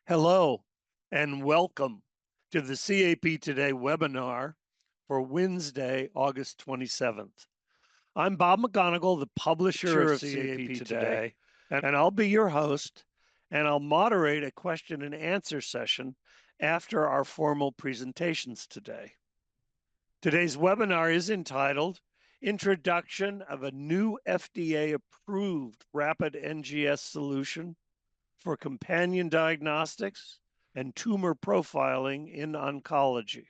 Hello and welcome to the CAP Today webinar for Wednesday, August 27th. I'm Bob McGonigal, the publisher of CAP Today, and I'll be your host, and I'll moderate a question and answer session after our formal presentations today. Today's webinar is entitled Introduction of a New FDA-approved Rapid NGS Solution for Companion Diagnostics and Tumor Profiling in Oncology.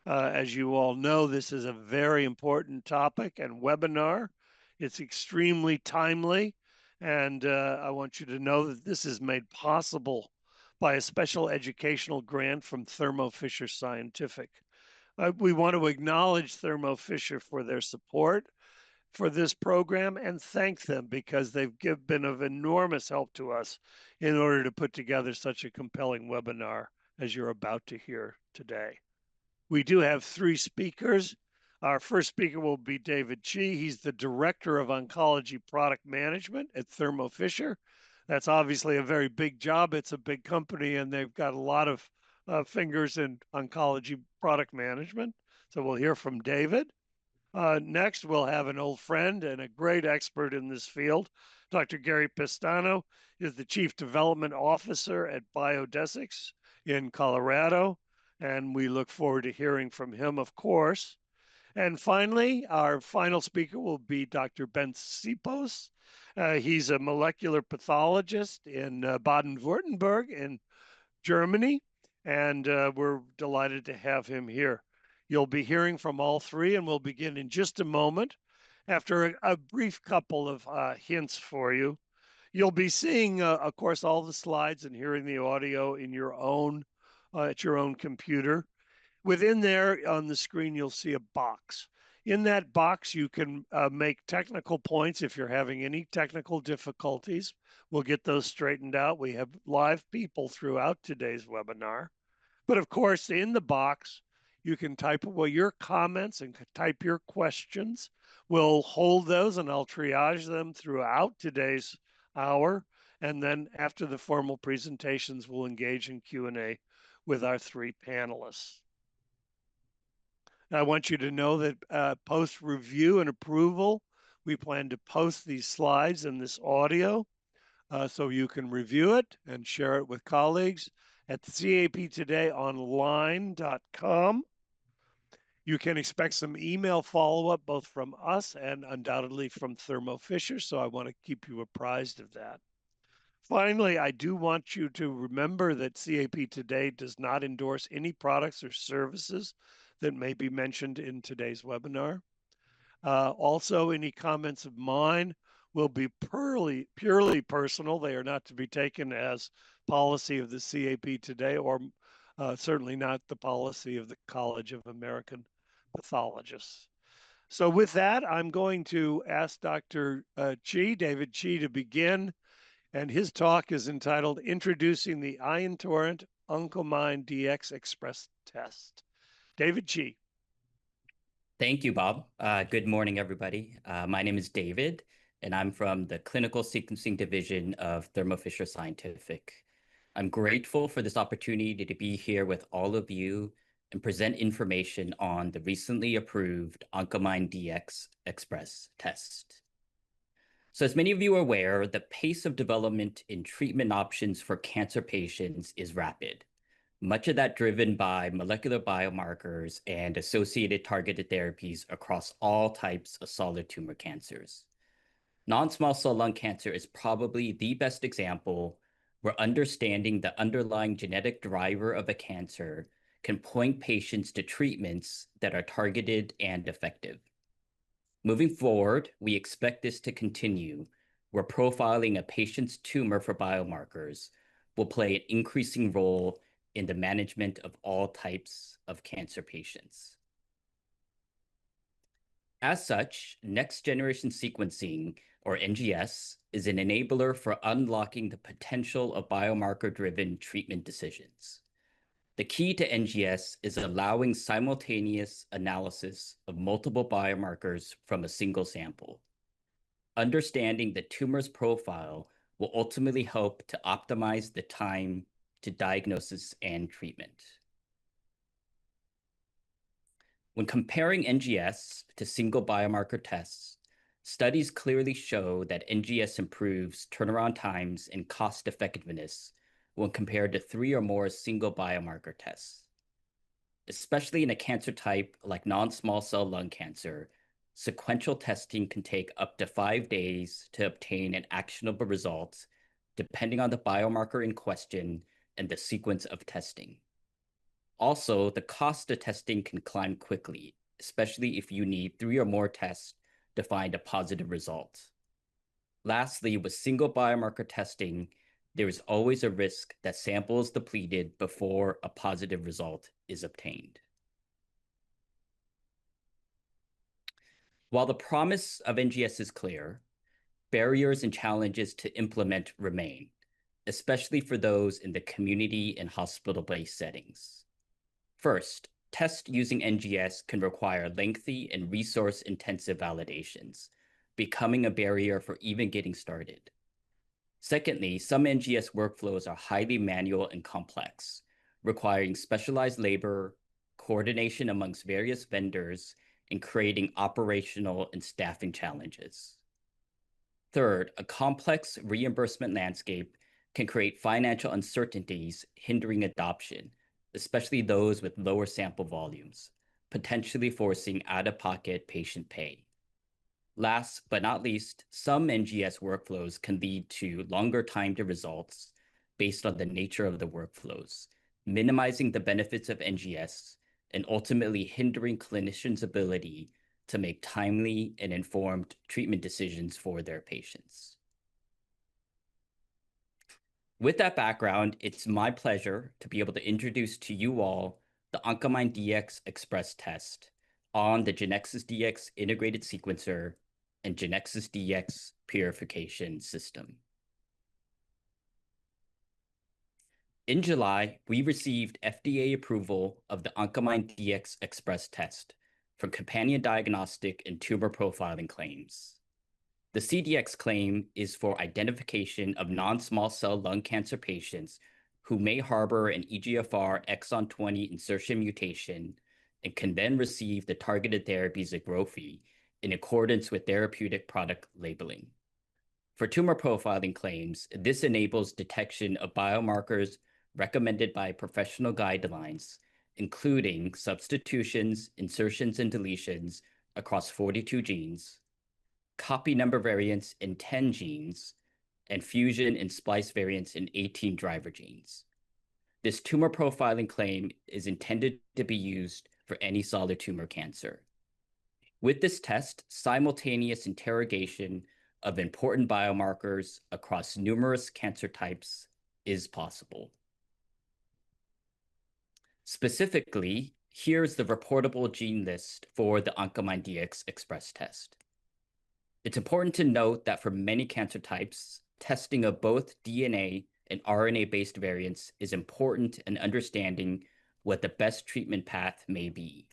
As you all know, this is a very important topic and webinar. It's extremely timely, and I want you to know that this is made possible by a special educational grant from Thermo Fisher Scientific. We want to acknowledge Thermo Fisher for their support for this program and thank them because they've been of enormous help to us in order to put together such a compelling webinar as you're about to hear today. We do have three speakers. Our first speaker will be David Chi. He's the Director of Oncology Product Management at Thermo Fisher. That's obviously a very big job. It's a big company and they've got a lot of fingers in oncology product management. So we'll hear from David. Next, we'll have an old friend and a great expert in this field. Dr. Gary Pestano is the Chief Development Officer at Biodesics in Colorado, and we look forward to hearing from him, of course. And finally, our final speaker will be Dr. Ben Sipos. He's a molecular pathologist in Baden-Württemberg in Germany, and we're delighted to have him here. You'll be hearing from all three, and we'll begin in just a moment. After a brief couple of hints for you, you'll be seeing, of course, all the slides and hearing the audio in your own at your own computer. Within there on the screen, you'll see a box. In that box, you can make technical points if you're having any technical difficulties. We'll get those straightened out. We have live people throughout today's webinar. But of course, in the box, you can type your comments and type your questions. We'll hold those and I'll triage them throughout today's hour. And then after the formal presentations, we'll engage in Q&A with our three panelists. I want you to know that post-review and approval, we plan to post these slides and this audio so you can review it and share it with colleagues at captodayonline.com. You can expect some email follow-up both from us and undoubtedly from Thermo Fisher, so I want to keep you apprised of that. Finally, I do want you to remember that CAP Today does not endorse any products or services that may be mentioned in today's webinar. Also, any comments of mine will be purely personal. They are not to be taken as policy of the CAP Today or certainly not the policy of the College of American Pathologists. So with that, I'm going to ask Dr. David Chi, to begin. And his talk is entitled Introducing the Ion Torrent Oncomine DX Express Test. David Chi. Thank you, Bob. Good morning, everybody. My name is David, and I'm from the Clinical Sequencing Division of Thermo Fisher Scientific. I'm grateful for this opportunity to be here with all of you and present information on the recently approved Oncomine DX Express test. So as many of you are aware, the pace of development in treatment options for cancer patients is rapid. Much of that driven by molecular biomarkers and associated targeted therapies across all types of solid tumor cancers. Non-small cell lung cancer is probably the best example where understanding the underlying genetic driver of a cancer can point patients to treatments that are targeted and effective. Moving forward, we expect this to continue, where profiling a patient's tumor for biomarkers will play an increasing role in the management of all types of cancer patients. As such, next-generation sequencing, or NGS, is an enabler for unlocking the potential of biomarker-driven treatment decisions. The key to NGS is allowing simultaneous analysis of multiple biomarkers from a single sample. Understanding the tumor's profile will ultimately help to optimize the time to diagnosis and treatment. When comparing NGS to single biomarker tests, studies clearly show that NGS improves turnaround times and cost effectiveness when compared to 3 or more single biomarker tests. Especially in a cancer type like non-small cell lung cancer, sequential testing can take up to 5 days to obtain an actionable result, depending on the biomarker in question and the sequence of testing. Also, the cost of testing can climb quickly, especially if you need 3 or more tests to find a positive result. Lastly, with single biomarker testing, there is always a risk that sample is depleted before a positive result is obtained. While the promise of NGS is clear, barriers and challenges to implement remain, especially for those in the community and hospital-based settings. First, tests using NGS can require lengthy and resource-intensive validations, becoming a barrier for even getting started. Secondly, some NGS workflows are highly manual and complex, requiring specialized labor, coordination amongst various vendors, and creating operational and staffing challenges. Third, a complex reimbursement landscape can create financial uncertainties, hindering adoption, especially those with lower sample volumes, potentially forcing out-of-pocket patient pay. Last but not least, some NGS workflows can lead to longer time to results based on the nature of the workflows, minimizing the benefits of NGS and ultimately hindering clinicians' ability to make timely and informed treatment decisions for their patients. With that background, it's my pleasure to be able to introduce to you all the Oncomine DX Express test on the Genexus DX integrated sequencer and Genexus DX purification system. In July, we received FDA approval of the Oncomine DX Express test for companion diagnostic and tumor profiling claims. The CDX claim is for identification of non-small cell lung cancer patients who may harbor an EGFR exon 20 insertion mutation and can then receive the targeted therapy Xigrophy in accordance with therapeutic product labeling. For tumor profiling claims, this enables detection of biomarkers recommended by professional guidelines, including substitutions, insertions, and deletions across 42 genes, copy number variants in 10 genes, and fusion and splice variants in 18 driver genes. This tumor profiling claim is intended to be used for any solid tumor cancer. With this test, simultaneous interrogation of important biomarkers across numerous cancer types is possible. Specifically, here's the reportable gene list for the Oncomine DX Express test. It's important to note that for many cancer types, testing of both DNA and RNA-based variants is important in understanding what the best treatment path may be.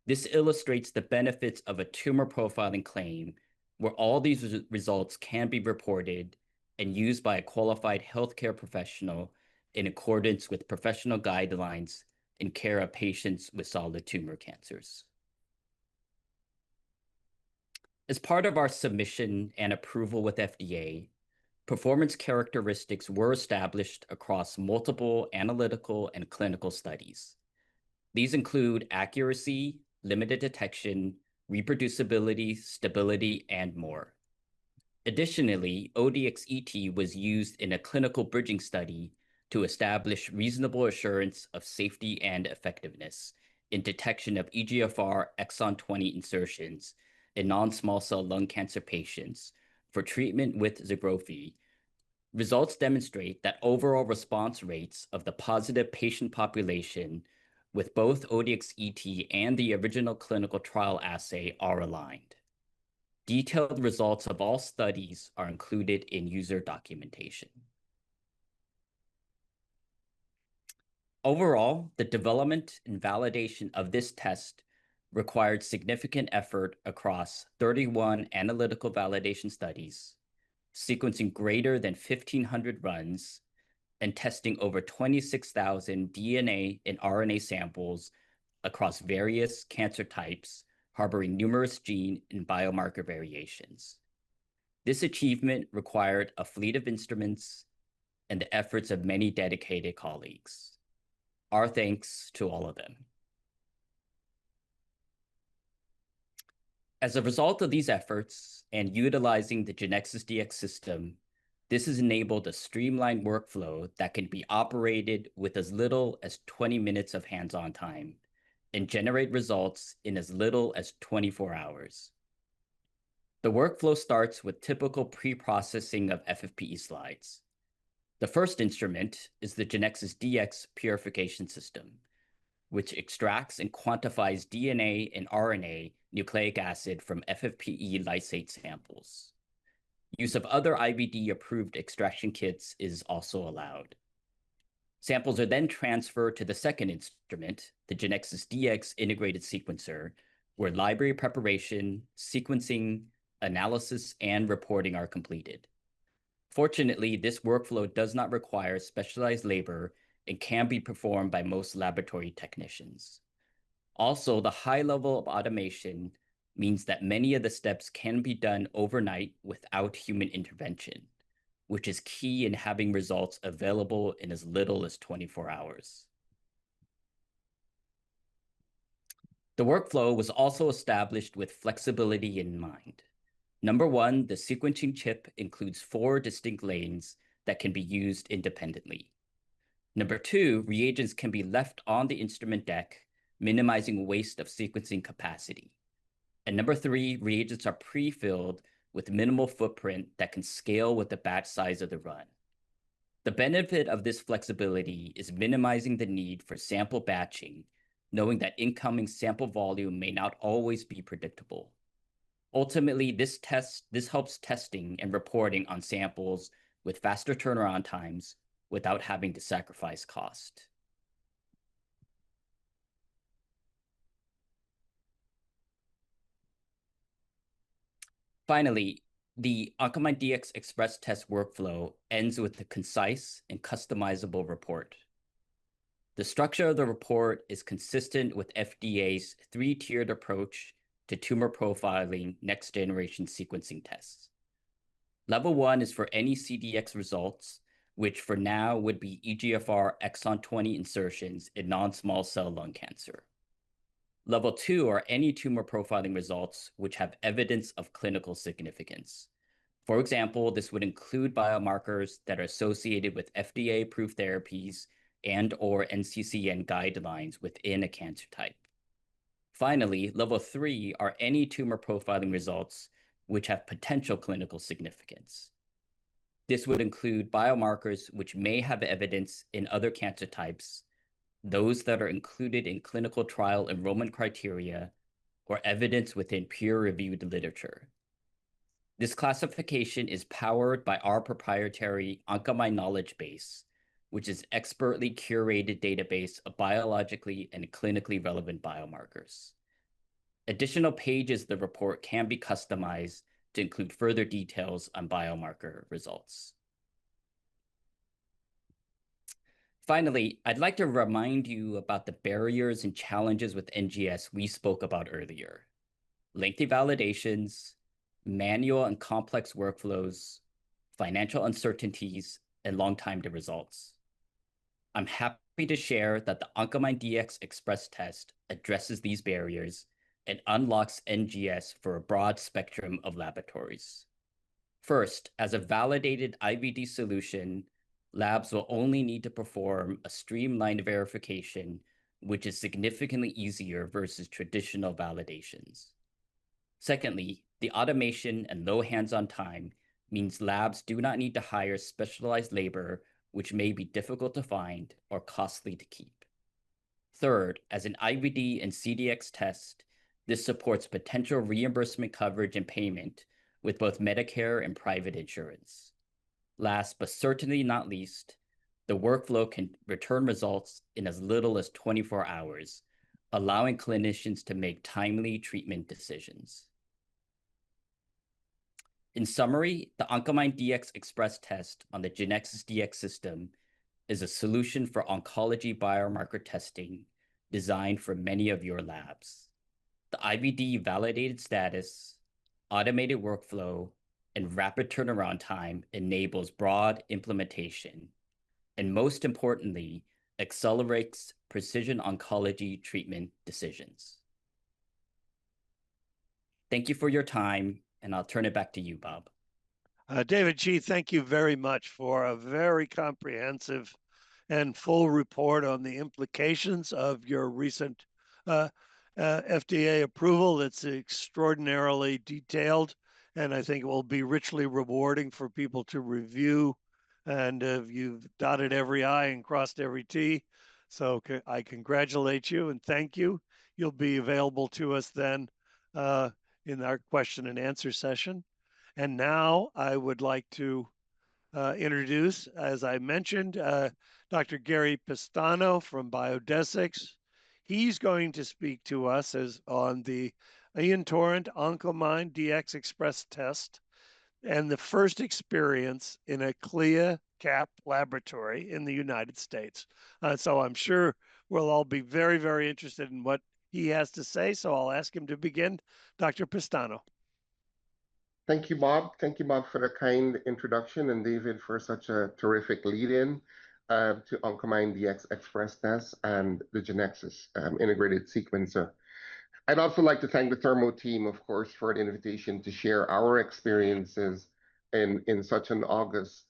This illustrates the benefits of a tumor profiling claim where all these results can be reported and used by a qualified healthcare professional in accordance with professional guidelines in care of patients with solid tumor cancers. As part of our submission and approval with FDA, performance characteristics were established across multiple analytical and clinical studies. These include accuracy, limited detection, reproducibility, stability, and more. Additionally, ODX-ET was used in a clinical bridging study to establish reasonable assurance of safety and effectiveness in detection of EGFR exon 20 insertions in non-small cell lung cancer patients for treatment with Xigrophy. Results demonstrate that overall response rates of the positive patient population with both ODX-ET and the original clinical trial assay are aligned. Detailed results of all studies are included in user documentation. Overall, the development and validation of this test required significant effort across 31 analytical validation studies, sequencing greater than 1,500 runs, and testing over 26,000 DNA and RNA samples across various cancer types harboring numerous gene and biomarker variations. This achievement required a fleet of instruments and the efforts of many dedicated colleagues. Our thanks to all of them. As a result of these efforts and utilizing the Genexus DX system, this has enabled a streamlined workflow that can be operated with as little as 20 minutes of hands-on time and generate results in as little as 24 hours. The workflow starts with typical pre-processing of FFPE slides. The first instrument is the Genexus DX purification system, which extracts and quantifies DNA and RNA nucleic acid from FFPE lysate samples. Use of other IVD-approved extraction kits is also allowed. Samples are then transferred to the second instrument, the Genexus DX integrated sequencer, where library preparation, sequencing, analysis, and reporting are completed. Fortunately, this workflow does not require specialized labor and can be performed by most laboratory technicians. Also, the high level of automation means that many of the steps can be done overnight without human intervention, which is key in having results available in as little as 24 hours. The workflow was also established with flexibility in mind. Number one, the sequencing chip includes 4 distinct lanes that can be used independently. Number two, reagents can be left on the instrument deck, minimizing waste of sequencing capacity. And number three, reagents are pre-filled with minimal footprint that can scale with the batch size of the run. The benefit of this flexibility is minimizing the need for sample batching, knowing that incoming sample volume may not always be predictable. Ultimately, this helps testing and reporting on samples with faster turnaround times without having to sacrifice cost. Finally, the Oncomine DX Express test workflow ends with a concise and customizable report. The structure of the report is consistent with FDA's 3-tiered approach to tumor profiling next-generation sequencing tests. Level 1 is for any CDX results, which for now would be EGFR exon 20 insertions in non-small cell lung cancer. Level 2 are any tumor profiling results which have evidence of clinical significance. For example, this would include biomarkers that are associated with FDA-approved therapies and/or NCCN guidelines within a cancer type. Finally, level 3 are any tumor profiling results which have potential clinical significance. This would include biomarkers which may have evidence in other cancer types, those that are included in clinical trial enrollment criteria, or evidence within peer-reviewed literature. This classification is powered by our proprietary Oncomine knowledge base, which is expertly curated database of biologically and clinically relevant biomarkers. Additional pages of the report can be customized to include further details on biomarker results. Finally, I'd like to remind you about the barriers and challenges with NGS we spoke about earlier. Lengthy validations, manual and complex workflows, financial uncertainties, and long time to results. I'm happy to share that the Oncomine DX Express test addresses these barriers and unlocks NGS for a broad spectrum of laboratories. First, as a validated IVD solution, labs will only need to perform a streamlined verification, which is significantly easier versus traditional validations. Secondly, the automation and low hands-on time means labs do not need to hire specialized labor, which may be difficult to find or costly to keep. Third, as an IVD and CDX test, this supports potential reimbursement coverage and payment with both Medicare and private insurance. Last, but certainly not least, the workflow can return results in as little as 24 hours, allowing clinicians to make timely treatment decisions. In summary, the Oncomine DX Express test on the Genexus DX system is a solution for oncology biomarker testing designed for many of your labs. The IVD validated status, automated workflow, and rapid turnaround time enables broad implementation, and most importantly, accelerates precision oncology treatment decisions. Thank you for your time, and I'll turn it back to you, Bob. David Chi, thank you very much for a very comprehensive and full report on the implications of your recent FDA approval. It's extraordinarily detailed, and I think it will be richly rewarding for people to review. And you've dotted every I and crossed every T. So I congratulate you and thank you. You'll be available to us then in our question and answer session. And now I would like to introduce, as I mentioned, Dr. Gary Pistano from Biodesics. He's going to speak to us on the Ian Torrent Oncomine DX Express test and the first experience in a CLIA CAP laboratory in the United States. So I'm sure we'll all be very, very interested in what he has to say. So I'll ask him to begin. Dr. Pistano. Thank you, Bob. Thank you, Bob, for the kind introduction, and David for such a terrific lead-in to Oncomine DX Express test and the Genexus integrated sequencer. I'd also like to thank the Thermo team, of course, for the invitation to share our experiences in such an august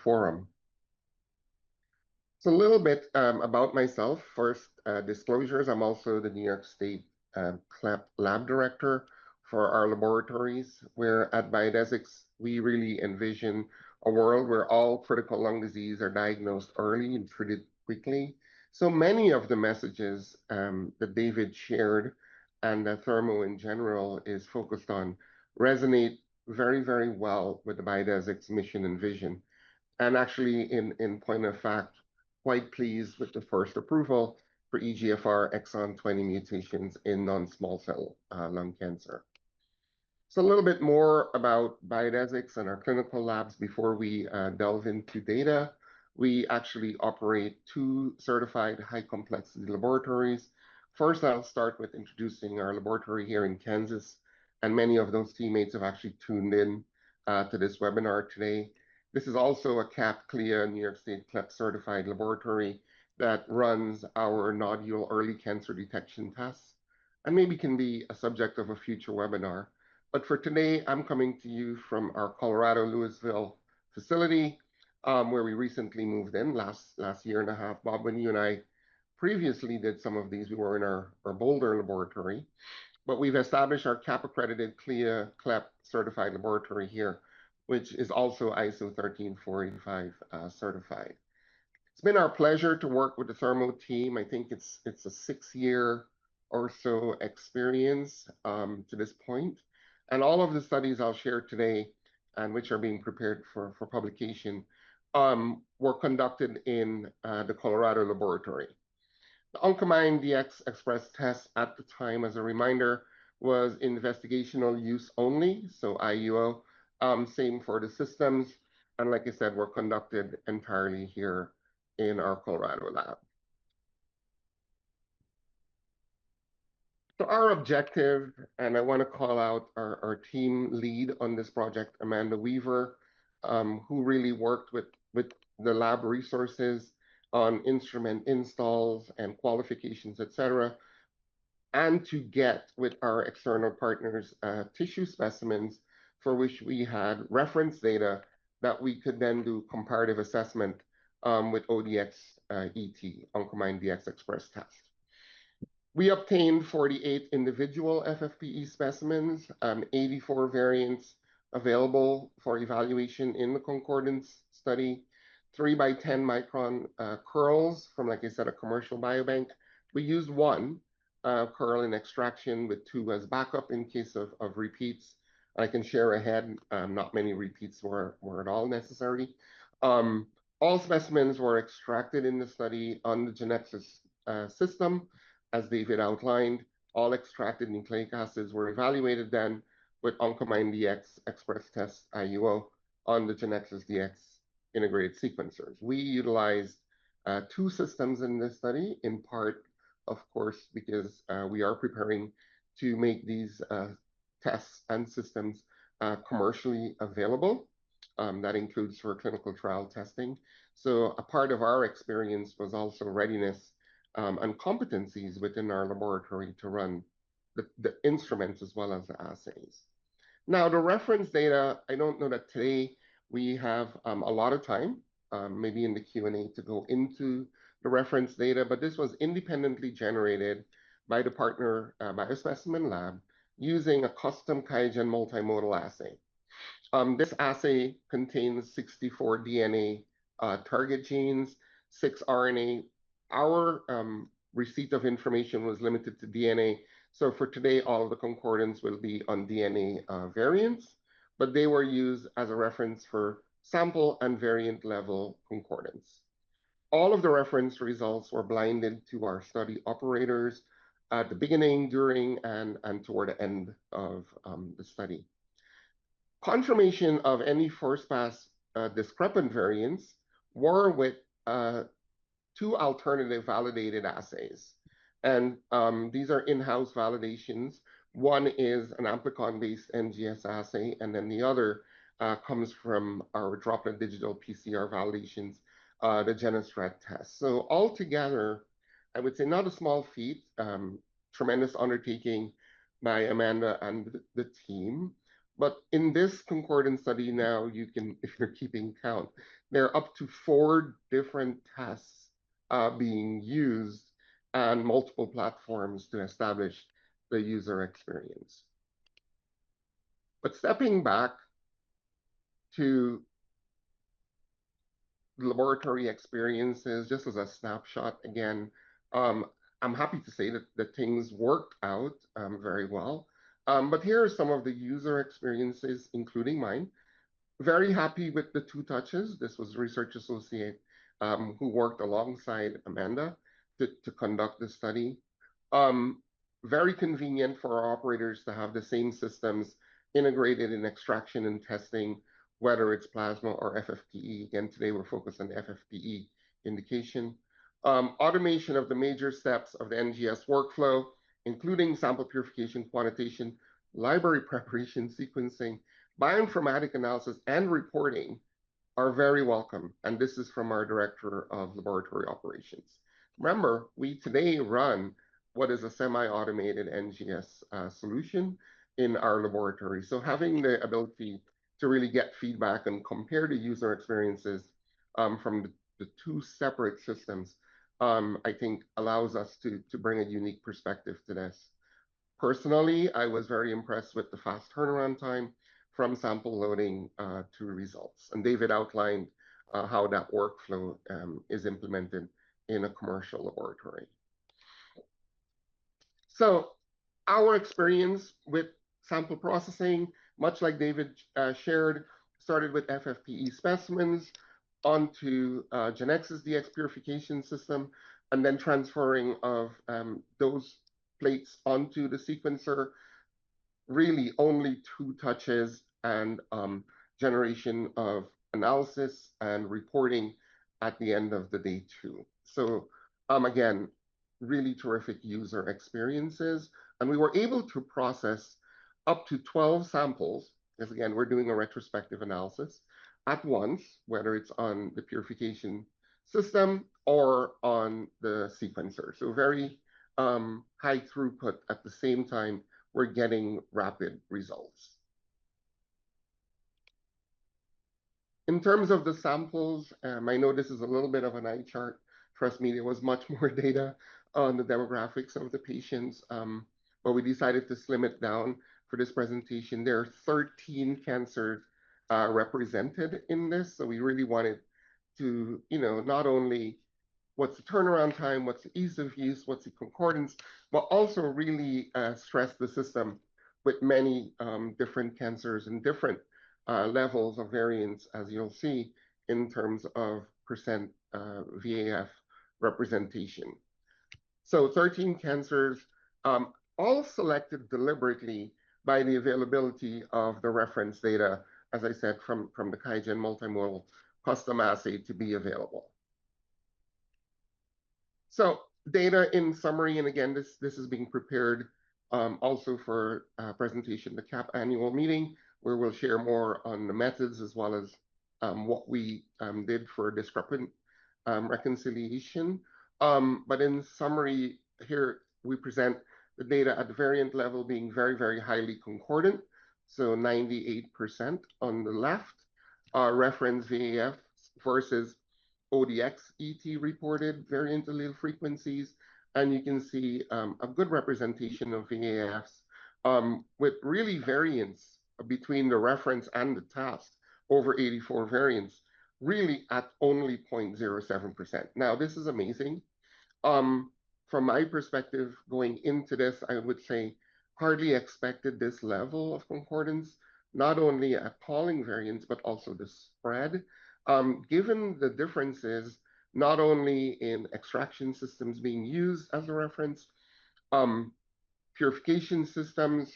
forum. So a little bit about myself. First, disclosures. I'm also the New York State CLEP lab director for our laboratories, where at Biodesics, we really envision a world where all critical lung disease are diagnosed early and treated quickly. So many of the messages that David shared and that Thermo in general is focused on resonate very, very well with the Biodesics mission and vision. And actually, in point of fact, quite pleased with the first approval for EGFR exon 20 mutations in non-small cell lung cancer. So a little bit more about Biodesics and our clinical labs before we delve into data. We actually operate 2 certified high complexity laboratories. First, I'll start with introducing our laboratory here in Kansas, and many of those teammates have actually tuned in to this webinar today. This is also a CAP CLIA New York State CLEP certified laboratory that runs our nodule early cancer detection tests, and maybe can be a subject of a future webinar. But for today, I'm coming to you from our Colorado Louisville facility, where we recently moved in last year and a half. Bob, when you and I previously did some of these, we were in our Boulder laboratory, but we've established our CAP accredited CLIA CLEP certified laboratory here, which is also ISO 13485 certified. It's been our pleasure to work with the Thermo team. I think it's a 6-year or so experience to this point. And all of the studies I'll share today, and which are being prepared for publication, were conducted in the Colorado laboratory. The Oncomine DX Express test at the time, as a reminder, was investigational use only, so IUO, same for the systems. And like I said, were conducted entirely here in our Colorado lab. So our objective, and I want to call out our team lead on this project, Amanda Weaver, who really worked with the lab resources on instrument installs and qualifications, et cetera, and to get with our external partners tissue specimens for which we had reference data that we could then do comparative assessment with ODX ET, Oncomine DX Express test. We obtained 48 individual FFPE specimens, 84 variants available for evaluation in the concordance study, 3 by 10 micron curls from, like I said, a commercial biobank. We used 1 curl in extraction with 2 as backup in case of repeats. I can share ahead, not many repeats were at all necessary. All specimens were extracted in the study on the Genexus system. As David outlined, all extracted nucleic acids were evaluated then with Oncomine DX Express Test IUO on the Genexus DX integrated sequencers. We utilized two systems in this study, in part, of course, because we are preparing to make these tests and systems commercially available. That includes for clinical trial testing. So a part of our experience was also readiness and competencies within our laboratory to run the instruments as well as the assays. Now, the reference data, I don't know that today we have a lot of time, maybe in the Q&A to go into the reference data, but this was independently generated by the partner biospecimen lab using a custom QIAGEN multimodal assay. This assay contains 64 DNA target genes, 6 RNA. Our receipt of information was limited to DNA. So for today, all of the concordance will be on DNA variants, but they were used as a reference for sample and variant level concordance. All of the reference results were blinded to our study operators at the beginning, during, and toward the end of the study. Confirmation of any first pass discrepant variants were with two alternative validated assays. And these are in-house validations. One is an amplicon-based NGS assay, and then the other comes from our droplet digital PCR validations, the GeneStrat test. So altogether, I would say not a small feat, tremendous undertaking by Amanda and the team. But in this concordance study now, you can, if you're keeping count, there are up to 4 different tests being used on multiple platforms to establish the user experience. But stepping back to laboratory experiences, just as a snapshot again, I'm happy to say that things worked out very well. But here are some of the user experiences, including mine. Very happy with the 2 touches. This was research associate who worked alongside Amanda to conduct the study. Very convenient for our operators to have the same systems integrated in extraction and testing, whether it's plasma or FFPE. Again, today we're focused on FFPE indication. Automation of the major steps of the NGS workflow, including sample purification, quantitation, library preparation, sequencing, bioinformatic analysis, and reporting are very welcome. And this is from our Director of Laboratory Operations. Remember, we today run what is a semi-automated NGS solution in our laboratory. So having the ability to really get feedback and compare the user experiences from the 2 separate systems, I think allows us to bring a unique perspective to this. Personally, I was very impressed with the fast turnaround time from sample loading to results. And David outlined how that workflow is implemented in a commercial laboratory. So our experience with sample processing, much like David shared, started with FFPE specimens onto Genexus DX purification system, and then transferring of those plates onto the sequencer. Really only 2 touches and generation of analysis and reporting at the end of the day 2. So again, really terrific user experiences. And we were able to process up to 12 samples, because again, we're doing a retrospective analysis at once, whether it's on the purification system or on the sequencer. So very high throughput at the same time we're getting rapid results. In terms of the samples, I know this is a little bit of an eye chart. Trust me, there was much more data on the demographics of the patients, but we decided to slim it down for this presentation. There are 13 cancers represented in this, so we really wanted to, not only what's the turnaround time, what's the ease of use, what's the concordance, but also really stress the system with many different cancers and different levels of variance, as you'll see, in terms of percent VAF representation. So 13 cancers, all selected deliberately by the availability of the reference data, as I said, from the QIAGEN multimodal custom assay to be available. So data in summary, and again, this is being prepared also for presentation at the CAP annual meeting, where we'll share more on the methods as well as what we did for discrepant reconciliation. But in summary, here we present the data at the variant level being very, very highly concordant. So 98% on the left, reference VAF versus ODX ET reported variant allele frequencies. And you can see a good representation of VAFs with really variance between the reference and the task over 84 variants, really at only 0.07%. Now, this is amazing. From my perspective, going into this, I would say hardly expected this level of concordance, not only at calling variants, but also the spread. Given the differences, not only in extraction systems being used as a reference, purification systems,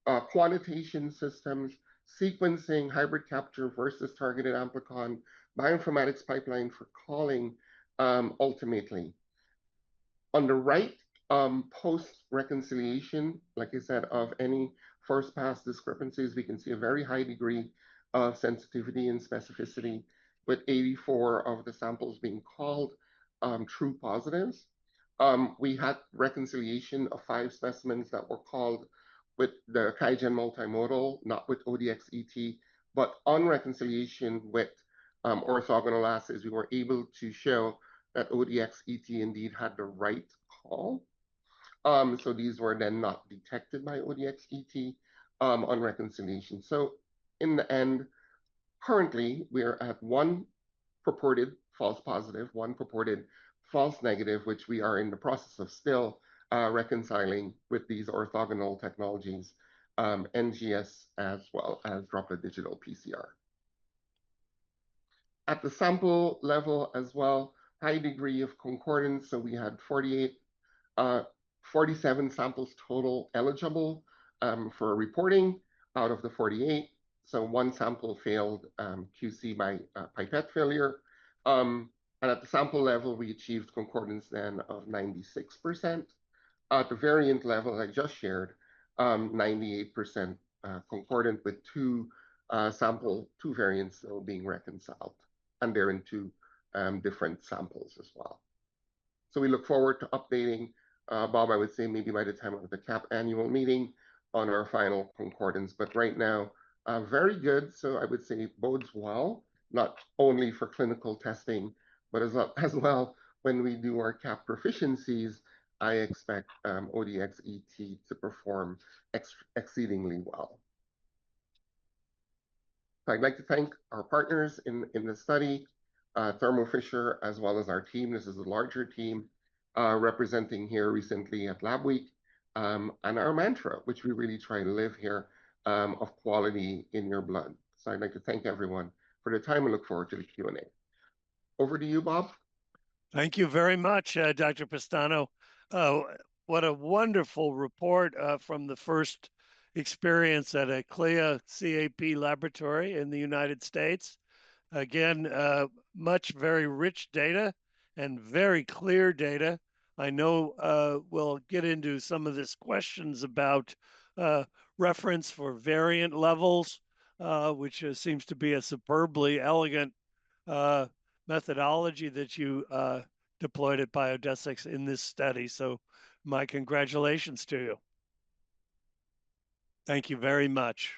quantitation systems, sequencing, hybrid capture versus targeted amplicon, bioinformatics pipeline for calling, ultimately. On the right, post-reconciliation, like I said, of any first-pass discrepancies, we can see a very high degree of sensitivity and specificity, with 84 of the samples being called true positives. We had reconciliation of 5 specimens that were called with the QIAGEN multimodal, not with ODX-ET, but on reconciliation with orthogonal assays, we were able to show that ODX-ET indeed had the right call. So these were then not detected by ODX-ET on reconciliation. So in the end, currently we're at 1 purported false positive, 1 purported false negative, which we are in the process of still reconciling with these orthogonal technologies, NGS as well as droplet digital PCR. At the sample level as well, high degree of concordance. So we had 47 samples total eligible for reporting out of the 48. So 1 sample failed QC by pipette failure. And at the sample level, we achieved concordance then of 96%. At the variant level I just shared, 98% concordant with 2 variants still being reconciled. And they're in 2 different samples as well. So we look forward to updating, Bob, I would say maybe by the time of the CAP annual meeting on our final concordance. But right now, very good. So I would say bodes well, not only for clinical testing, but as well when we do our CAP proficiencies, I expect ODX-ET to perform exceedingly well. I'd like to thank our partners in the study, Thermo Fisher, as well as our team. This is a larger team representing here recently at Lab Week, and our mantra, which we really try to live here, of quality in your blood. So I'd like to thank everyone for the time and look forward to the Q&A. Over to you, Bob. Thank you very much, Dr. Pestano. What a wonderful report from the first experience at a CLIA CAP laboratory in the United States. Again, very rich data and very clear data. I know we'll get into some of this questions about reference for variant levels, which seems to be a superbly elegant methodology that you deployed at Biodesix in this study. So my congratulations to you. Thank you very much.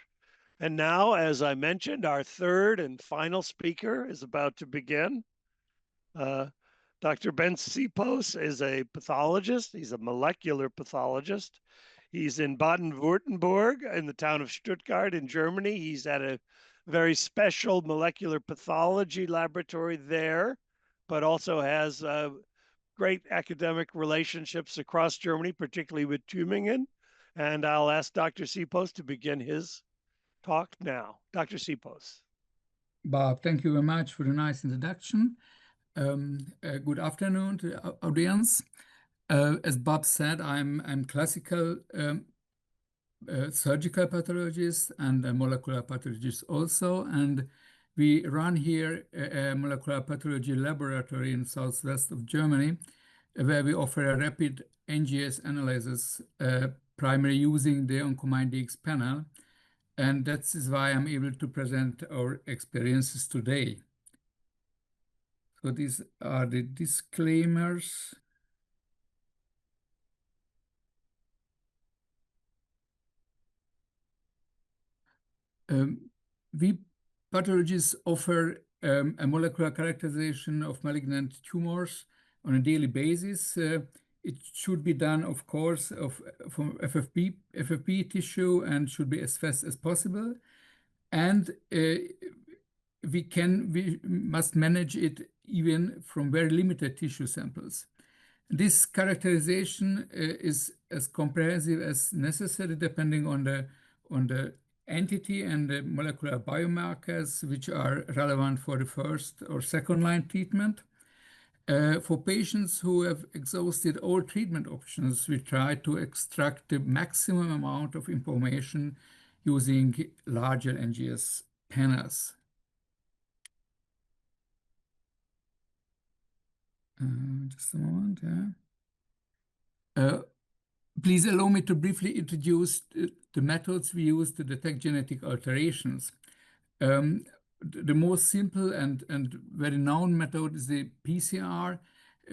And now, as I mentioned, our third and final speaker is about to begin. Dr. Ben Sipos is a pathologist. He's a molecular pathologist. He's in Baden-Württemberg in the town of Stuttgart in Germany. He's at a very special molecular pathology laboratory there, but also has great academic relationships across Germany, particularly with Tübingen. And I'll ask Dr. Sipos to begin his talk now. Dr. Sipos. Bob, thank you very much for the nice introduction. Good afternoon to the audience. As Bob said, I'm classical surgical pathologist and a molecular pathologist also. And we run here a molecular pathology laboratory in southwest of Germany where we offer a rapid NGS analysis, primarily using the Oncomine DX panel. And that is why I'm able to present our experiences today. So these are the disclaimers. We pathologists offer a molecular characterization of malignant tumors on a daily basis. It should be done, of course, from FFP tissue and should be as fast as possible. And we must manage it even from very limited tissue samples. This characterization is as comprehensive as necessary, depending on the entity and the molecular biomarkers which are relevant for the first or second line treatment. For patients who have exhausted all treatment options, we try to extract the maximum amount of information using larger NGS panels. Just a moment. Please allow me to briefly introduce the methods we use to detect genetic alterations. The most simple and very known method is the PCR,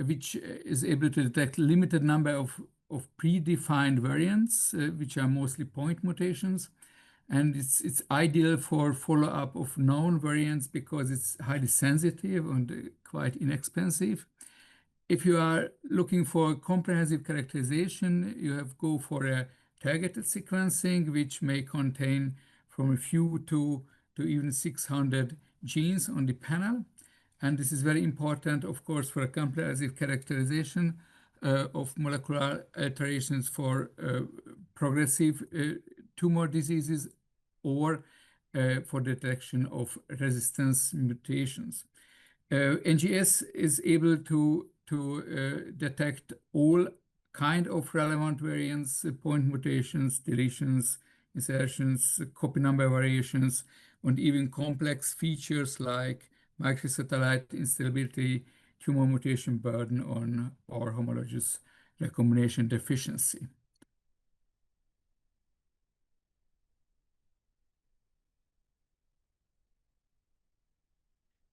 which is able to detect limited number of predefined variants, which are mostly point mutations. And it's ideal for follow-up of known variants because it's highly sensitive and quite inexpensive. If you are looking for comprehensive characterization, you have to go for a targeted sequencing, which may contain from a few to even 600 genes on the panel. And this is very important, of course, for a comprehensive characterization of molecular alterations for progressive tumor diseases or for detection of resistance mutations. NGS is able to detect all kind of relevant variants, point mutations, deletions, insertions, copy number variations, and even complex features like microsatellite instability, tumor mutation burden, or homologous recombination deficiency.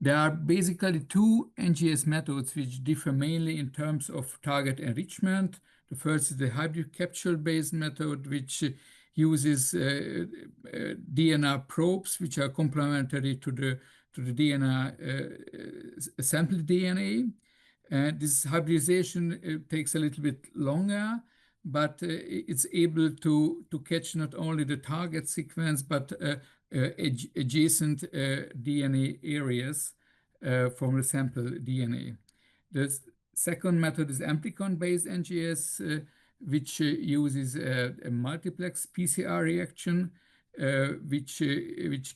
There are basically two NGS methods which differ mainly in terms of target enrichment. The first is the hybrid capture-based method, which uses DNA probes, which are complementary to the DNA sample DNA. This hybridization takes a little bit longer, but it's able to catch not only the target sequence, but adjacent DNA areas from the sample DNA. The second method is amplicon-based NGS, which uses a multiplex PCR reaction, which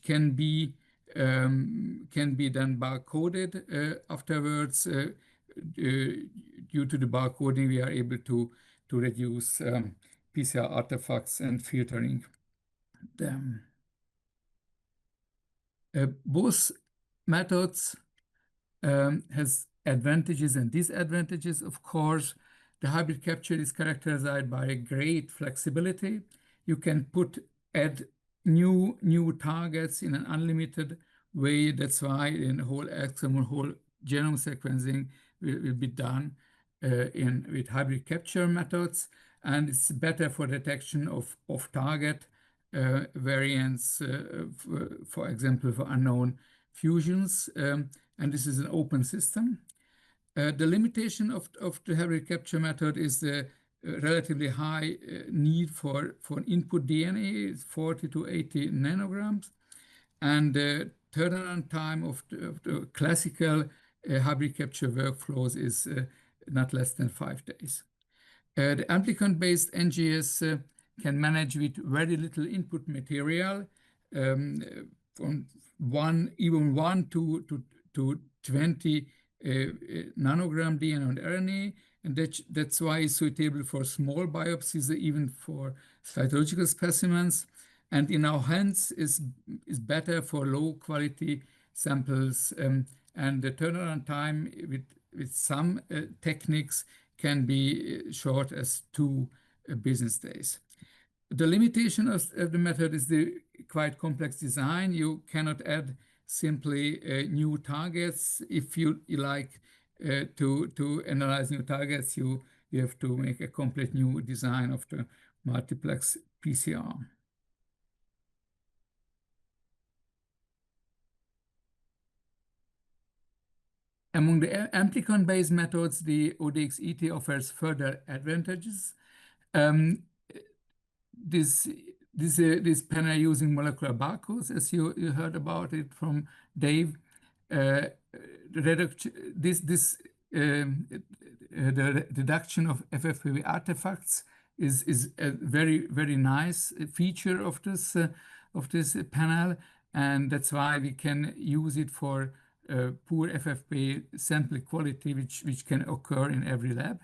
can be then barcoded afterwards. Due to the barcoding, we are able to reduce PCR artifacts and filtering them. Both methods has advantages and disadvantages. Of course, the hybrid capture is characterized by a great flexibility. You can add new targets in an unlimited way. That's why in whole exome or whole genome sequencing will be done with hybrid capture methods, and it's better for detection of target variants, for example, for unknown fusions, and this is an open system. The limitation of the hybrid capture method is the relatively high need for input DNA, 40 to 80 nanograms, and the turnaround time of the classical hybrid capture workflows is not less than 5 days. The amplicon-based NGS can manage with very little input material, from even 1 to 20 nanogram DNA and RNA, and that's why it's suitable for small biopsies, even for cytological specimens. And in our hands is better for low quality samples, and the turnaround time with some techniques can be short as 2 business days. The limitation of the method is the quite complex design. You cannot add simply new targets. If you like to analyze new targets, you have to make a complete new design of the multiplex PCR. Among the amplicon-based methods, the ODX-ET offers further advantages. This panel using molecular barcodes, as you heard about it from Dave, the reduction of FFPE artifacts is a very, very nice feature of this panel, and that's why we can use it for poor FFPE sample quality, which can occur in every lab.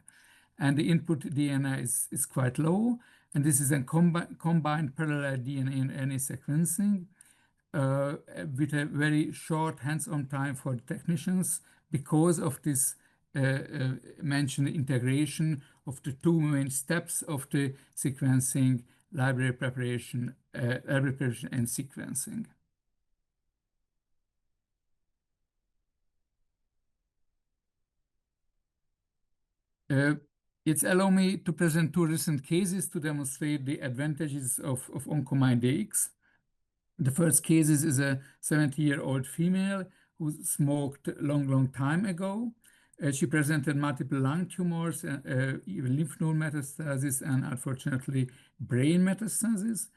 And the input DNA is quite low, and this is a combined parallel DNA and RNA sequencing with a very short hands-on time for technicians because of this mentioned integration of the 2 main steps of the sequencing, library preparation and sequencing. It's allow me to present 2 recent cases to demonstrate the advantages of Oncomine DX. The first case is a 70-year-old female who smoked long time ago. She presented multiple lung tumors, even lymph node metastasis, and unfortunately brain metastasis.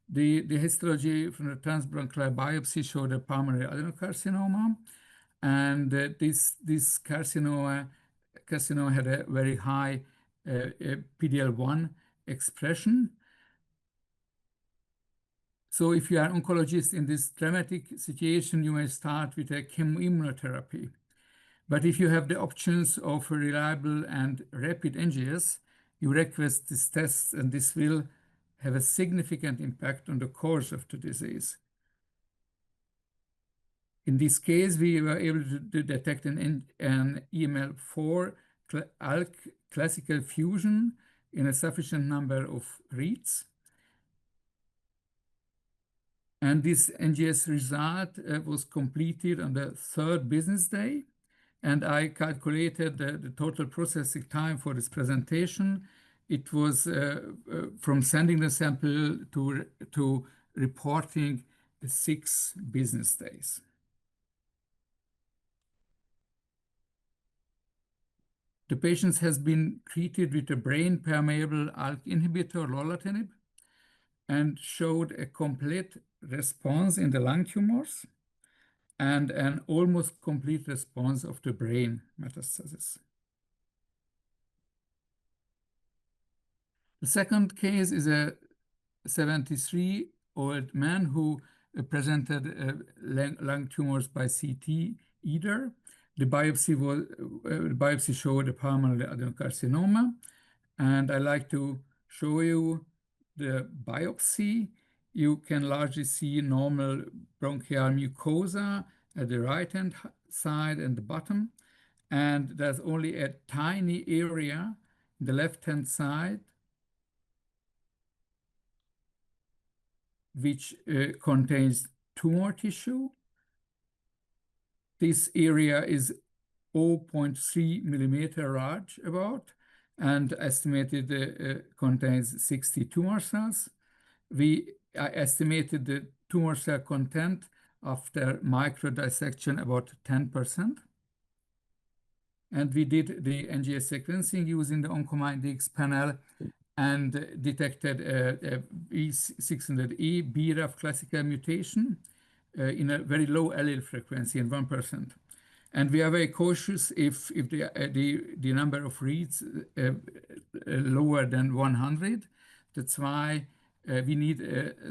The histology from the transbronchial biopsy showed a pulmonary adenocarcinoma, and this carcinoma had a very high PD-L1 expression. So if you are an oncologist in this dramatic situation, you may start with a chemoimmunotherapy. But if you have the options of a reliable and rapid NGS, you request this test, and this will have a significant impact on the course of the disease. In this case, we were able to detect an EML4 ALK classical fusion in a sufficient number of reads. And this NGS result was completed on the 3rd business day. And I calculated the total processing time for this presentation. It was from sending the sample to reporting 6 business days. The patient has been treated with a brain-permeable ALK inhibitor, lorlatinib, and showed a complete response in the lung tumors and an almost complete response of the brain metastasis. The second case is a 73-year-old man who presented lung tumors by CT either. The biopsy showed a pulmonary adenocarcinoma, and I like to show you the biopsy. You can largely see normal bronchial mucosa at the right-hand side and the bottom, and there's only a tiny area in the left-hand side which contains tumor tissue. This area is 0.3 millimeter large about, and estimated contains 60 tumor cells. I estimated the tumor cell content after microdissection about 10%. And we did the NGS sequencing using the Oncomine DX panel and detected a V600E BRAF classical mutation in a very low allele frequency in 1%. And we are very cautious if the number of reads lower than 100. That's why we need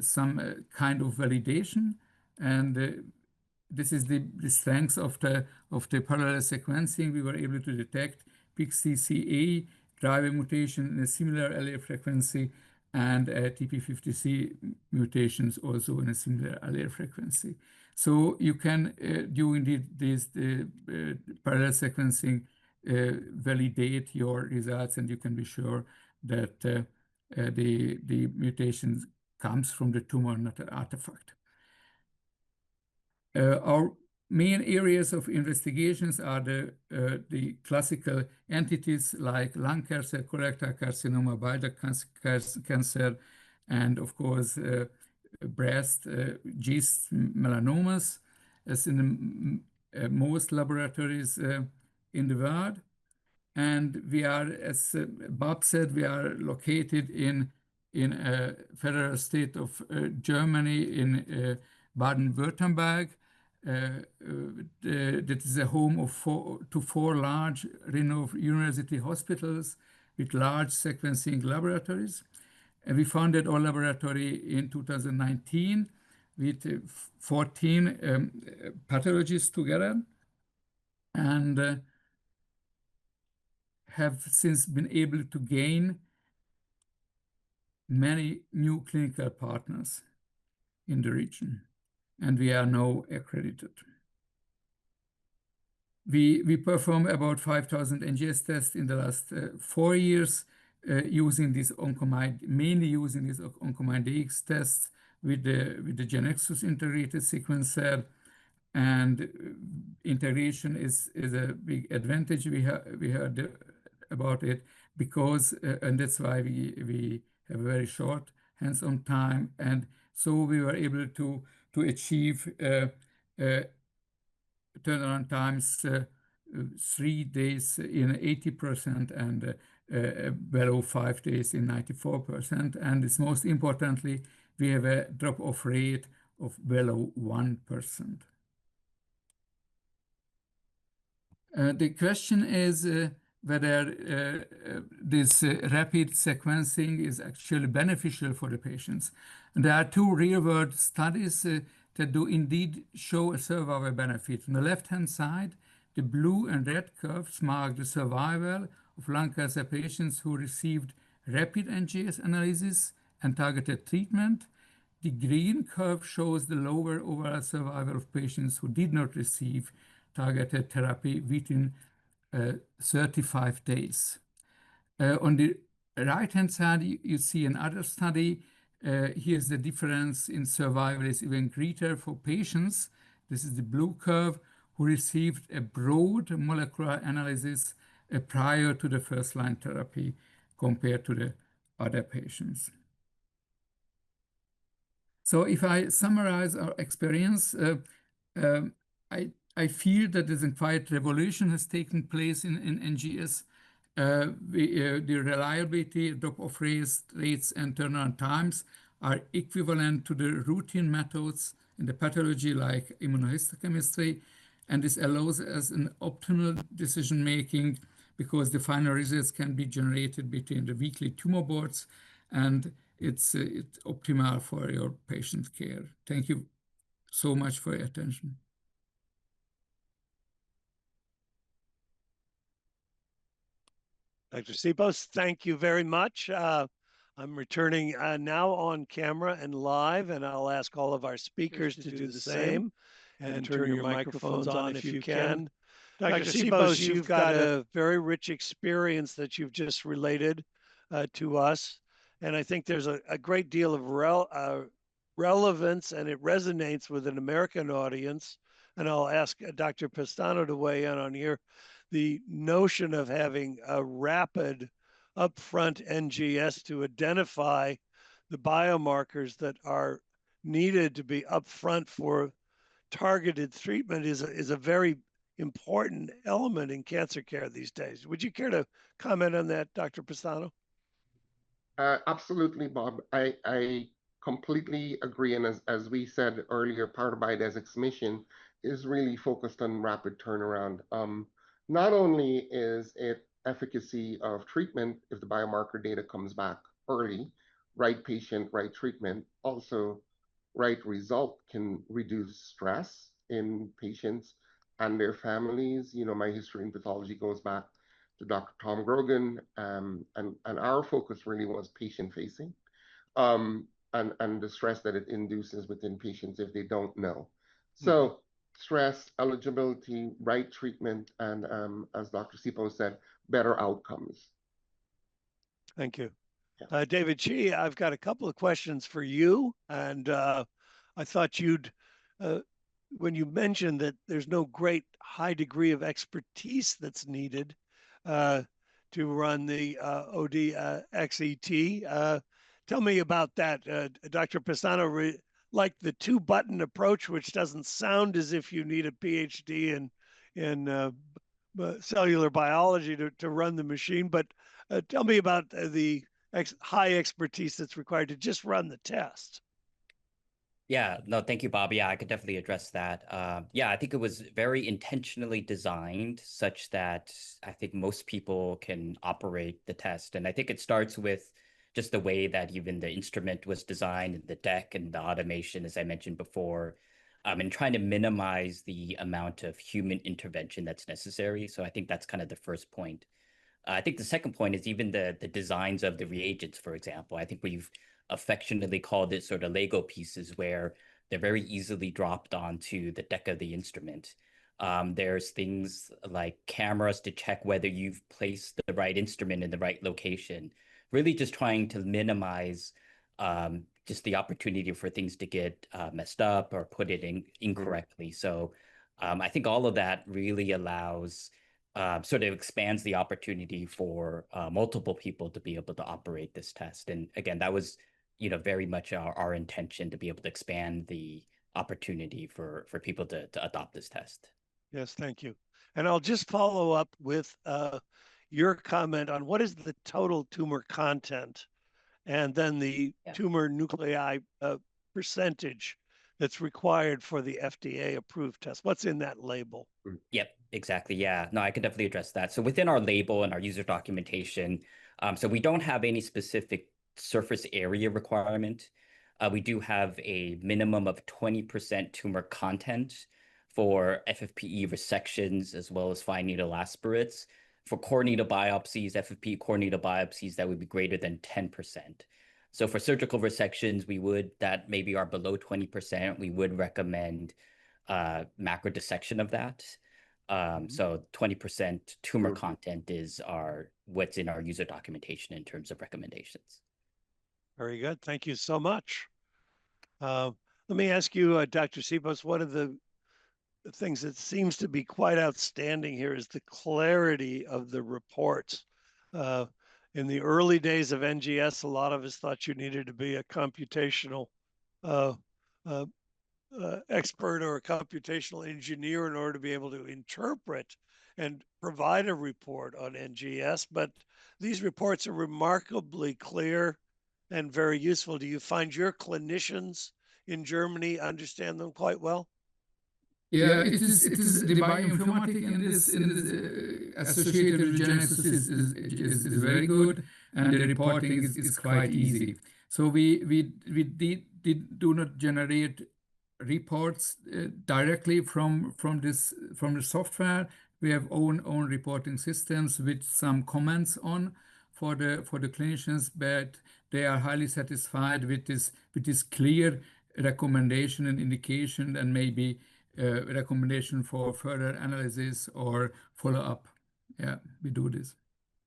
some kind of validation. And this is the strength of the parallel sequencing. We were able to detect PIK3CA driver mutation in a similar allele frequency, and TP53 mutations also in a similar allele frequency. So you can do indeed this parallel sequencing validate your results, and you can be sure that the mutation comes from the tumor, not an artifact. Our main areas of investigations are the classical entities like lung cancer, colorectal carcinoma, bile duct cancer, and of course, breast, GIST, melanomas, as in the most laboratories in the world. And we are, as Bob said, we are located in a federal state of Germany, in Baden-Württemberg. That is a home of four large renowned university hospitals with large sequencing laboratories. And we founded our laboratory in 2019 with 14 pathologists together, and have since been able to gain many new clinical partners in the region, and we are now accredited. We perform about 5,000 NGS tests in the last 4 years, using this Oncomine, mainly using this Oncomine DX tests with the Genexus integrated sequencer. And integration is a big advantage we heard about it, because and that's why we have a very short hands-on time, and so we were able to achieve turnaround times 3 days in 80% and below 5 days in 94%. And it's most importantly, we have a drop-off rate of below 1%. The question is whether this rapid sequencing is actually beneficial for the patients. And there are 2 real-world studies that do indeed show a survival benefit. On the left-hand side, the blue and red curves mark the survival of lung cancer patients who received rapid NGS analysis and targeted treatment. The green curve shows the lower overall survival of patients who did not receive targeted therapy within 35 days. On the right-hand side, you see another study. Here's the difference in survival is even greater for patients. This is the blue curve, who received a broad molecular analysis prior to the first-line therapy compared to the other patients. So if I summarize our experience, I feel that there's a quite revolution has taken place in NGS. The reliability, drop-off rates, and turnaround times are equivalent to the routine methods in the pathology like immunohistochemistry, and this allows us an optimal decision-making because the final results can be generated between the weekly tumor boards, and it's optimal for your patient care. Thank you so much for your attention. Dr. Sipos, thank you very much. I'm returning now on camera and live, and I'll ask all of our speakers to do the same and turn your microphones on if you can. Dr. Sipos, you've got a very rich experience that you've just related to us, and I think there's a great deal of relevance, and it resonates with an American audience. And I'll ask Dr. Pestano to weigh in on here. The notion of having a rapid upfront NGS to identify the biomarkers that are needed to be upfront for targeted treatment is a very important element in cancer care these days. Would you care to comment on that, Dr. Pestano? Absolutely, Bob. I completely agree. And as we said earlier, part of Biodesic's mission is really focused on rapid turnaround. Not only is it efficacy of treatment if the biomarker data comes back early, right patient, right treatment, also right result can reduce stress in patients and their families. You know, my history in pathology goes back to Dr. Tom Grogan, and our focus really was patient-facing, and the stress that it induces within patients if they don't know. So stress, eligibility, right treatment, and as Dr. Sipo said, better outcomes. Thank you. Yeah. David Chi, I've got a couple of questions for you. And I thought when you mentioned that there's no great high degree of expertise that's needed to run the ODXET, tell me about that. Dr. Pisano liked the two-button approach, which doesn't sound as if you need a PhD in cellular biology to run the machine. But tell me about the high expertise that's required to just run the test. Yeah, no, thank you, Bob. Yeah, I could definitely address that. Yeah, I think it was very intentionally designed such that I think most people can operate the test. And I think it starts with just the way that even the instrument was designed and the deck and the automation, as I mentioned before, and trying to minimize the amount of human intervention that's necessary. So I think that's kind of the first point. I think the second point is even the designs of the reagents, for example. I think we've affectionately called it sort of Lego pieces where they're very easily dropped onto the deck of the instrument. There's things like cameras to check whether you've placed the right instrument in the right location, really just trying to minimize just the opportunity for things to get messed up or put it in incorrectly. So I think all of that really allows sort of expands the opportunity for multiple people to be able to operate this test. And again, that was, very much our intention to be able to expand the opportunity for people to adopt this test. Yes, thank you. And I'll just follow up with your comment on what is the total tumor content and then the tumor nuclei percentage that's required for the FDA-approved test. What's in that label? Yep, exactly. Yeah, no, I could definitely address that. So within our label and our user documentation, so we don't have any specific surface area requirement. We do have a minimum of 20% tumor content for FFPE resections as well as fine needle aspirates. For core needle biopsies, FFPE core needle biopsies, that would be greater than 10%. So for surgical resections, that maybe are below 20%, we would recommend macro dissection of that. So 20% tumor content is what's in our user documentation in terms of recommendations. Very good. Thank you so much. Let me ask you, Dr. Sipos, one of the things that seems to be quite outstanding here is the clarity of the reports. In the early days of NGS, a lot of us thought you needed to be a computational expert or a computational engineer in order to be able to interpret and provide a report on NGS. But these reports are remarkably clear and very useful. Do you find your clinicians in Germany understand them quite well? Yeah, it is the bioinformatics in this associated with genetics is very good, and the reporting is quite easy. So we do not generate reports directly from the software. We have own reporting systems with some comments on for the clinicians, but they are highly satisfied with this clear recommendation and indication, and maybe recommendation for further analysis or follow-up. Yeah, we do this.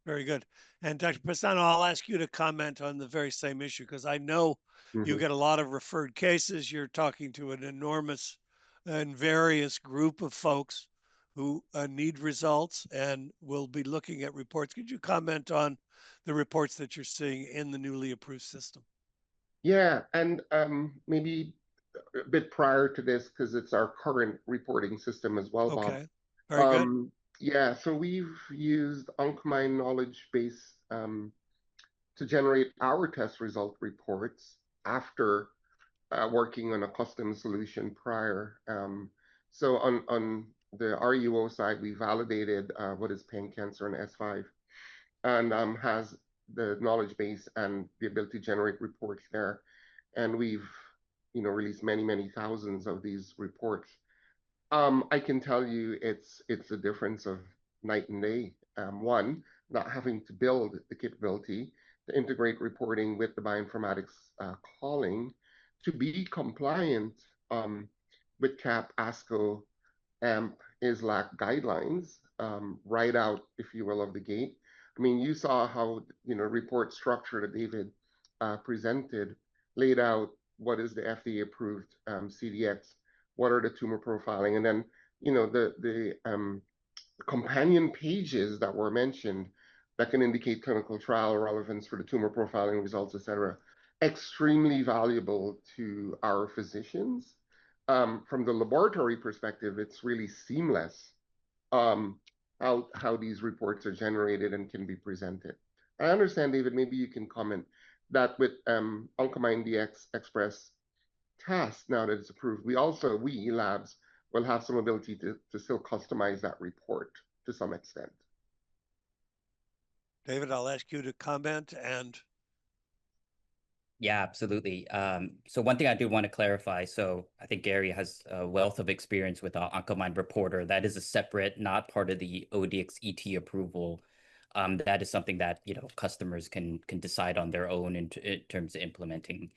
Very good. And Dr. Pastano, I'll ask you to comment on the very same issue because I know you get a lot of referred cases. You're talking to an enormous and various group of folks who need results and will be looking at reports. Could you comment on the reports that you're seeing in the newly approved system? Yeah, and maybe a bit prior to this, because it's our current reporting system as well, Bob. Okay, very good. Yeah, so we've used Oncomine knowledge base to generate our test result reports after working on a custom solution prior. So on the RUO side, we validated what is pan-cancer and S5, and has the knowledge base and the ability to generate reports there. And we've released many thousands of these reports. I can tell you it's a difference of night and day. One, not having to build the capability to integrate reporting with the bioinformatics calling to be compliant with CAP, ASCO, AMP is lack guidelines right out, if you will, of the gate. I mean, you saw how, report structure that David presented laid out what is the FDA-approved CDX, what are the tumor profiling, and then, the companion pages that were mentioned that can indicate clinical trial relevance for the tumor profiling results, et cetera, extremely valuable to our physicians. From the laboratory perspective, it's really seamless um, how these reports are generated and can be presented. I understand, David, maybe you can comment that with Oncomine DX Express task, now that it's approved, we labs will have some ability to still customize that report to some extent. David, I'll ask you to comment. And Yeah, absolutely. So one thing I do want to clarify. So I think Gary has a wealth of experience with Oncomine Reporter. That is a separate, not part of the ODX ET approval. That is something that customers can decide on their own in terms of implementing.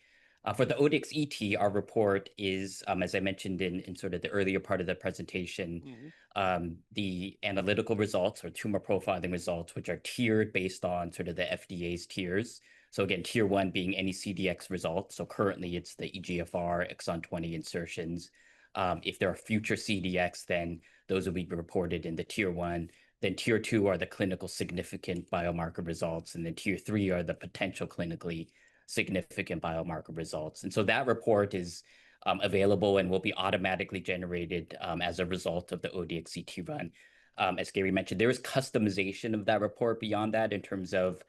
For the ODX ET, our report is, as I mentioned in sort of the earlier part of the presentation, the analytical results or tumor profiling results, which are tiered based on sort of the FDA's tiers. So again, tier 1 being any CDX result. So currently it's the EGFR exon 20 insertions. If there are future CDX, then those will be reported in the tier 1. Then tier 2 are the clinical significant biomarker results. And then tier 3 are the potential clinically significant biomarker results. And so that report is available and will be automatically generated as a result of the ODX-CT run. As Gary mentioned, there is customization of that report beyond that in terms of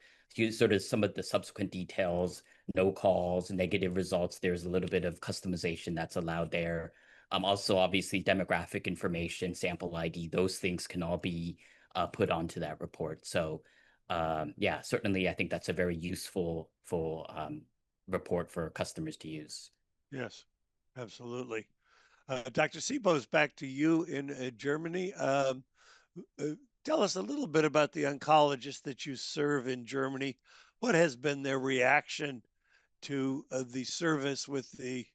sort of some of the subsequent details, no calls, negative results. There's a little bit of customization that's allowed there. Also, obviously, demographic information, sample ID, those things can all be put onto that report. So yeah, certainly, I think that's a very useful report for customers to use. yes, absolutely. Dr. Sebos, back to you in Germany. Tell us a little bit about the oncologists that you serve in Germany. What has been their reaction to the service with the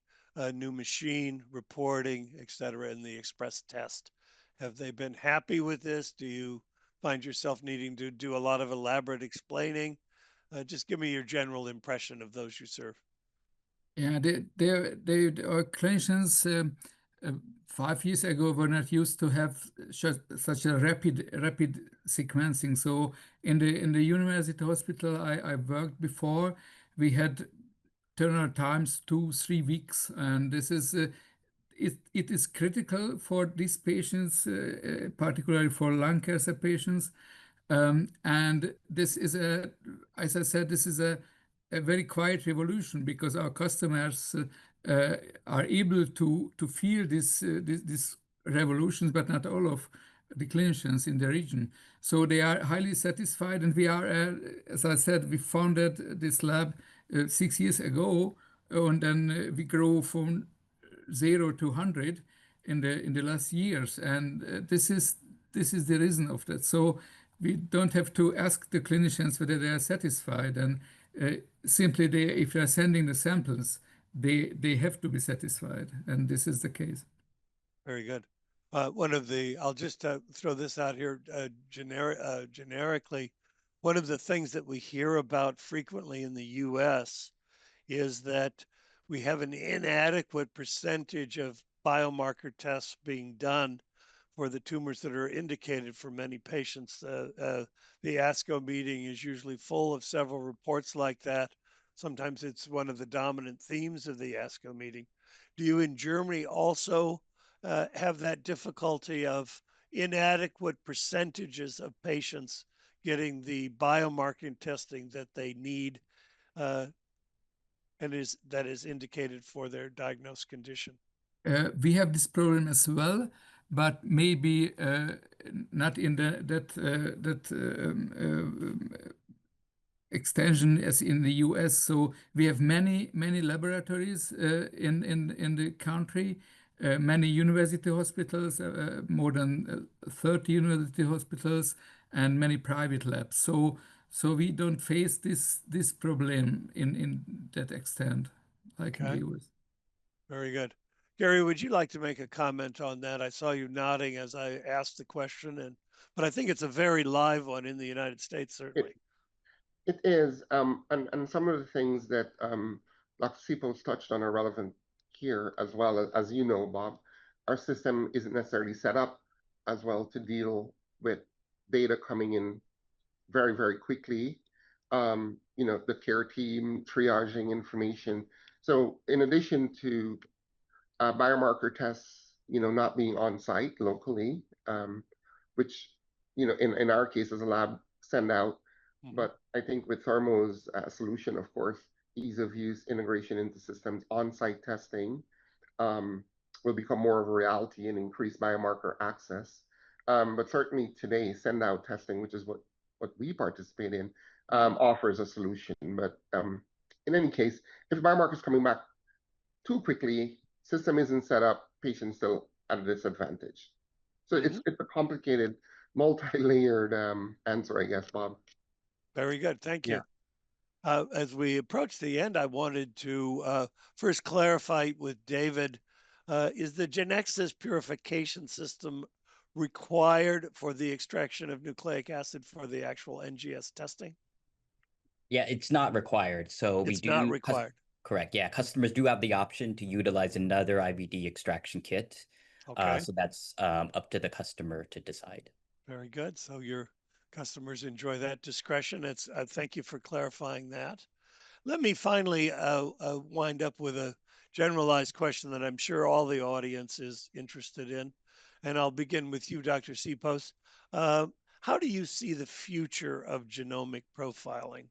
new machine reporting, et cetera, and the express test? Have they been happy with this? Do you find yourself needing to do a lot of elaborate explaining? Just give me your general impression of those you serve. Yeah, our clinicians 5 years ago were not used to have such a rapid sequencing. So in the university hospital I worked before, we had turnaround times 2-3 weeks, and this is it is critical for these patients, particularly for lung cancer patients. And this is as I said, this is a very quiet revolution because our customers are able to feel this revolutions, but not all of the clinicians in the region. So they are highly satisfied, and we are, as I said, we founded this lab 6 years ago, and then we grow from 0 to 100 in the last years, and this is the reason of that. So we don't have to ask the clinicians whether they are satisfied, and simply if they are sending the samples, they have to be satisfied, and this is the case. Very good. I'll just throw this out here generically. One of the things that we hear about frequently in the US is that we have an inadequate percentage of biomarker tests being done for the tumors that are indicated for many patients. The ASCO meeting is usually full of several reports like that. Sometimes it's one of the dominant themes of the ASCO meeting. Do you in Germany also have that difficulty of inadequate percentages of patients getting the biomarker testing that they need and that is indicated for their diagnosed condition? We have this problem as well, but maybe not in that extension as in the US. So we have many laboratories in the country, many university hospitals, more than 30 university hospitals, and many private labs. So we don't face this problem in that extent like in the US. Very good. Gary, would you like to make a comment on that? I saw you nodding as I asked the question, but I think it's a very live one in the United States, certainly. It is, and some of the things that Dr. Sipos touched on are relevant here as well. As you know, Bob, our system isn't necessarily set up as well to deal with data coming in very, very quickly. The care team triaging information. So in addition to biomarker tests, not being on site locally, which, in our case as a lab, send out. But I think with Thermo's solution, of course, ease of use, integration into systems, on-site testing will become more of a reality and increase biomarker access. But certainly today, send-out testing, which is what we participate in, offers a solution. But in any case, if biomarker is coming back too quickly, system isn't set up, patient's still at a disadvantage. So it's a complicated, multi-layered answer, I guess, Bob. Very good. Thank you. As we approach the end, I wanted to first clarify with David, is the Genexus purification system required for the extraction of nucleic acid for the actual NGS testing? Yeah, it's not required. So it's not required. Correct. Yeah, customers do have the option to utilize another IVD extraction kit. Okay. So that's up to the customer to decide. Very good. So your customers enjoy that discretion. It's thank you for clarifying that. Let me finally wind up with a generalized question that I'm sure all the audience is interested in. And I'll begin with you, Dr. Sipos. How do you see the future of genomic profiling?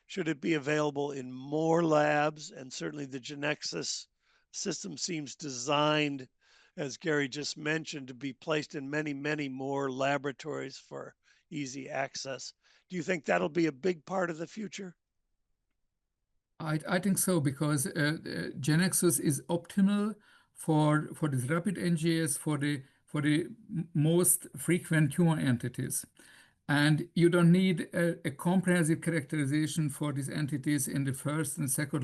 Should it be available in more labs? And certainly the Genexus system seems designed, as Gary just mentioned, to be placed in many, many more laboratories for easy access. Do you think that'll be a big part of the future? I think so, because Genexus is optimal for this rapid NGS for the most frequent tumor entities. And you don't need a comprehensive characterization for these entities in the first and second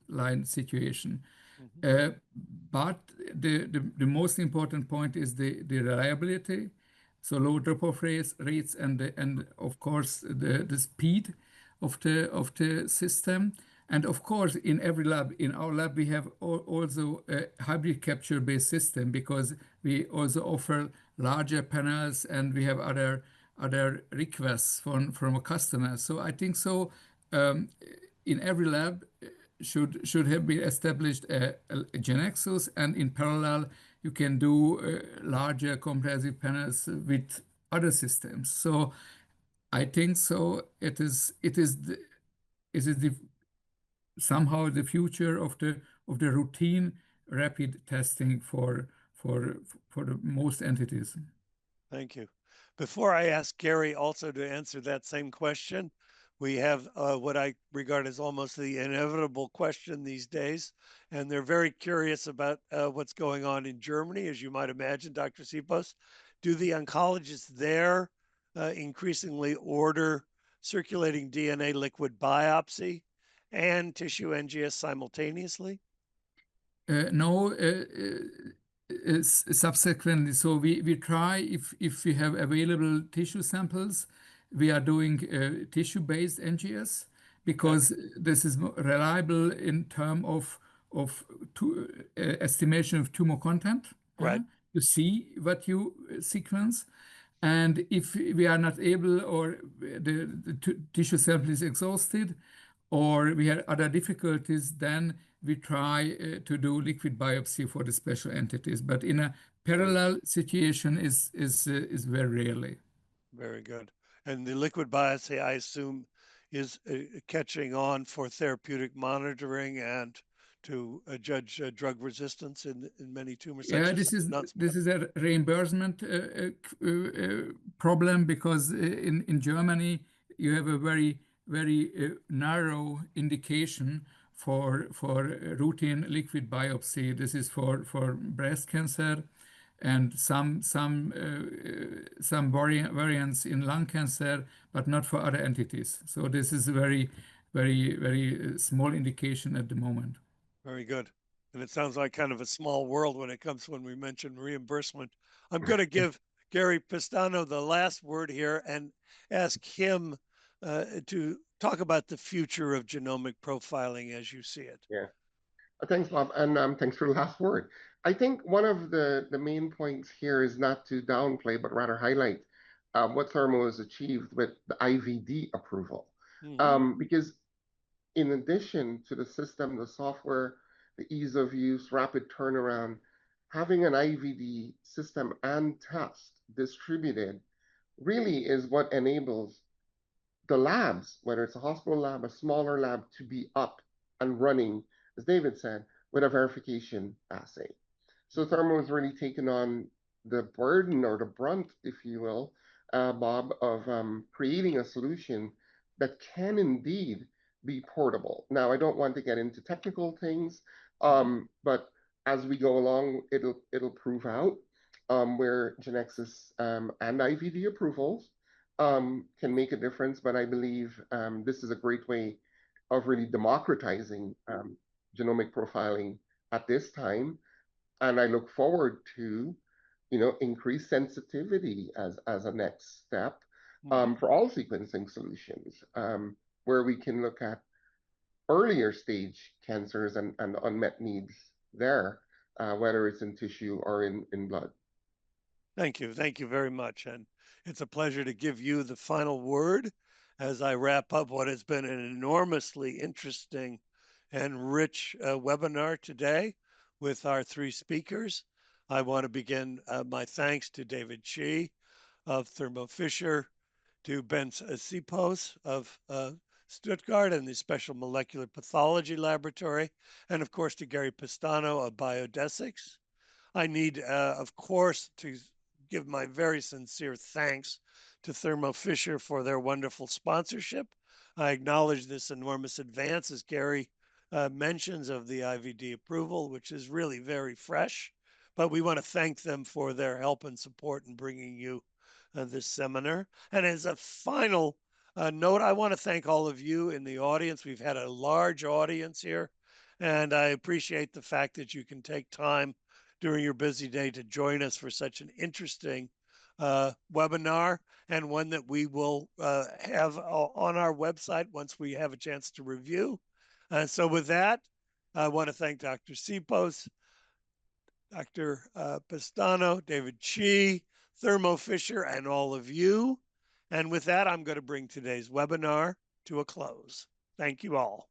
line situation. But the most important point is the reliability, so low drop-off rates and of course the speed of the system. And of course, in every lab, in our lab, we have also a hybrid capture-based system, because we also offer larger panels and we have other requests from a customer. So I think so. In every lab should have been established a Genexus, and in parallel you can do larger comprehensive panels with other systems. So I think so. It is somehow the future of the routine rapid testing for the most entities. Thank you. Before I ask Gary also to answer that same question, we have what I regard as almost the inevitable question these days, and they're very curious about what's going on in Germany, as you might imagine, Dr. Sipos. Do the oncologists there increasingly order circulating DNA liquid biopsy and tissue NGS simultaneously? No, subsequently. So we try, if we have available tissue samples, we are doing tissue-based NGS, because this is more reliable in terms of estimation of tumor content. Right. You see what you sequence. And if we are not able, or the tissue sample is exhausted, or we have other difficulties, then we try to do liquid biopsy for the special entities. But in a parallel situation is very rarely. Very good. And the liquid biopsy, I assume, is catching on for therapeutic monitoring and to judge drug resistance in many tumor sections. Yeah, this is a reimbursement problem, because in Germany you have a very narrow indication for routine liquid biopsy. This is for breast cancer and some variants in lung cancer, but not for other entities. So this is a very small indication at the moment. Very good. And it sounds like kind of a small world when we mention reimbursement. I'm going to give Gary Pistano the last word here and ask him to talk about the future of genomic profiling as you see it. Yeah. Thanks, Bob, and thanks for the last word. I think one of the main points here is not to downplay, but rather highlight what Thermo has achieved with the IVD approval. Because in addition to the system, the software, the ease of use, rapid turnaround, having an IVD system and test distributed really is what enables the labs, whether it's a hospital lab, a smaller lab, to be up and running, as David said, with a verification assay. So Thermo has really taken on the burden or the brunt, if you will, Bob, of creating a solution that can indeed be portable. Now, I don't want to get into technical things, but as we go along, it'll prove out where Genexus and IVD approvals can make a difference. But I believe this is a great way of really democratizing genomic profiling at this time. And I look forward to, increased sensitivity as a next step for all sequencing solutions, where we can look at earlier stage cancers and unmet needs there, whether it's in tissue or in blood. Thank you. Thank you very much. And it's a pleasure to give you the final word as I wrap up what has been an enormously interesting and rich webinar today with our three speakers. I want to begin my thanks to David Chi of Thermo Fisher, to Ben Sipos of Stuttgart and the Special Molecular Pathology Laboratory, and of course to Gary Pistano of Biodesics. I need, of course, to give my very sincere thanks to Thermo Fisher for their wonderful sponsorship. I acknowledge this enormous advance, as Gary mentions, of the IVD approval, which is really very fresh. But we want to thank them for their help and support in bringing you this seminar. And as a final note, I want to thank all of you in the audience. We've had a large audience here, and I appreciate the fact that you can take time during your busy day to join us for such an interesting webinar, and one that we will have on our website once we have a chance to review. So with that, I want to thank Dr. Sipos, Dr. Pistano, David Chi, Thermo Fisher, and all of you. And with that, I'm going to bring today's webinar to a close. Thank you all.